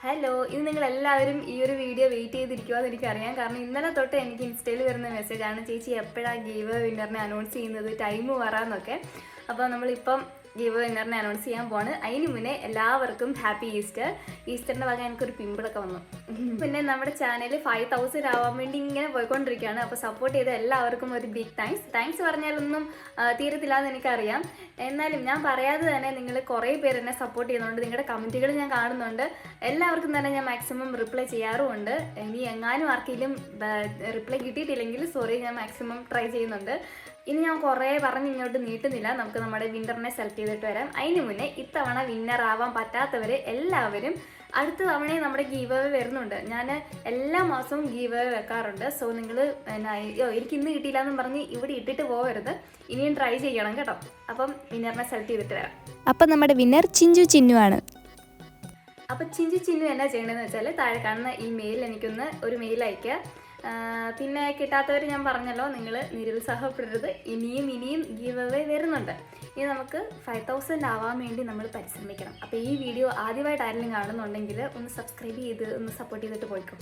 Hello, ഇത് നിങ്ങളെല്ലാവരും ഈ ഒരു വീഡിയോ വെയിറ്റ് ചെയ്തിരിക്കുമെന്ന് എനിക്കറിയാം. കാരണം ഇന്നലെ തൊട്ട് എനിക്ക് ഇൻസ്റ്റയിൽ വരുന്ന മെസ്സേജാണ്, ചേച്ചി എപ്പോഴാണ് ഗീവ് വിന്നറിനെ അനൗൺസ് ചെയ്യുന്നത്, ടൈം വരാമെന്നൊക്കെ. അപ്പോൾ നമ്മളിപ്പം ഗീവ് വിന്നറിനെ അനൗൺസ് ചെയ്യാൻ പോവാണ്. അതിന് മുന്നേ എല്ലാവർക്കും ഹാപ്പി ഈസ്റ്റർ. ഈസ്റ്ററിൻ്റെ ഭാഗം എനിക്കൊരു പിമ്പിളൊക്കെ വന്നു. പിന്നെ നമ്മുടെ ചാനൽ 5000 ആവാൻ വേണ്ടി ഇങ്ങനെ പോയിക്കൊണ്ടിരിക്കുകയാണ്. അപ്പോൾ സപ്പോർട്ട് ചെയ്ത എല്ലാവർക്കും ഒരു ബിഗ് താങ്ക്സ് പറഞ്ഞാലൊന്നും തീരത്തില്ല എന്ന് എനിക്കറിയാം. എന്നാലും ഞാൻ പറയാതെ തന്നെ നിങ്ങൾ കുറേ പേര് എന്നെ സപ്പോർട്ട് ചെയ്യുന്നുണ്ട്. നിങ്ങളുടെ കമൻറ്റുകൾ ഞാൻ കാണുന്നുണ്ട്. എല്ലാവർക്കും തന്നെ ഞാൻ മാക്സിമം റിപ്ലൈ ചെയ്യാറുമുണ്ട്. ഇനി എങ്ങാനും ആർക്കെങ്കിലും റിപ്ലൈ കിട്ടിയിട്ടില്ലെങ്കിൽ സോറി, ഞാൻ മാക്സിമം ട്രൈ ചെയ്യുന്നുണ്ട്. ഇനി ഞാൻ കുറേ പറഞ്ഞ് ഇങ്ങോട്ട് നീട്ടുന്നില്ല. നമുക്ക് നമ്മുടെ വിന്നറിനെ സെലക്ട് ചെയ്തിട്ട് വരാം. അതിന് മുന്നേ ഇത്തവണ വിന്നർ ആവാൻ പറ്റാത്തവർ എല്ലാവരും അടുത്ത തവണയും നമ്മുടെ ഗീവ് അവേ വരുന്നുണ്ട്. ഞാൻ എല്ലാ മാസവും ഗീവ് അവേ വെക്കാറുണ്ട്. സോ നിങ്ങൾ എനിക്ക് ഇന്ന് കിട്ടിയില്ല എന്നും പറഞ്ഞ് ഇവിടെ ഇട്ടിട്ട് പോകരുത്. ഇനിയും ട്രൈ ചെയ്യണം കേട്ടോ. അപ്പം വിന്നറിനെ സെലക്ട് ചെയ്തിട്ട് വരാം. അപ്പം നമ്മുടെ വിന്നർ ചിഞ്ചു ചിന്നു ആണ്. അപ്പം ചിന്നു എന്നാ ചെയ്യണമെന്ന് വെച്ചാൽ താഴെ കാണുന്ന ഈ മെയിൽ എനിക്കൊന്ന് ഒരു മെയിൽ അയയ്ക്കുക. പിന്നെ കിട്ടാത്തവർ ഞാൻ പറഞ്ഞല്ലോ, നിങ്ങൾ നിരുത്സാഹപ്പെടരുത്. ഇനിയും ഗീവ് അവേ വരുന്നുണ്ട്. ഇനി നമുക്ക് 5000 ആവാൻ വേണ്ടി നമ്മൾ പരിശ്രമിക്കണം. അപ്പോൾ ഈ വീഡിയോ ആദ്യമായിട്ട് ആരെങ്കിലും കാണുന്നുണ്ടെങ്കിൽ ഒന്ന് സബ്സ്ക്രൈബ് ചെയ്ത് ഒന്ന് സപ്പോർട്ട് ചെയ്തിട്ട് പോയിക്കോ.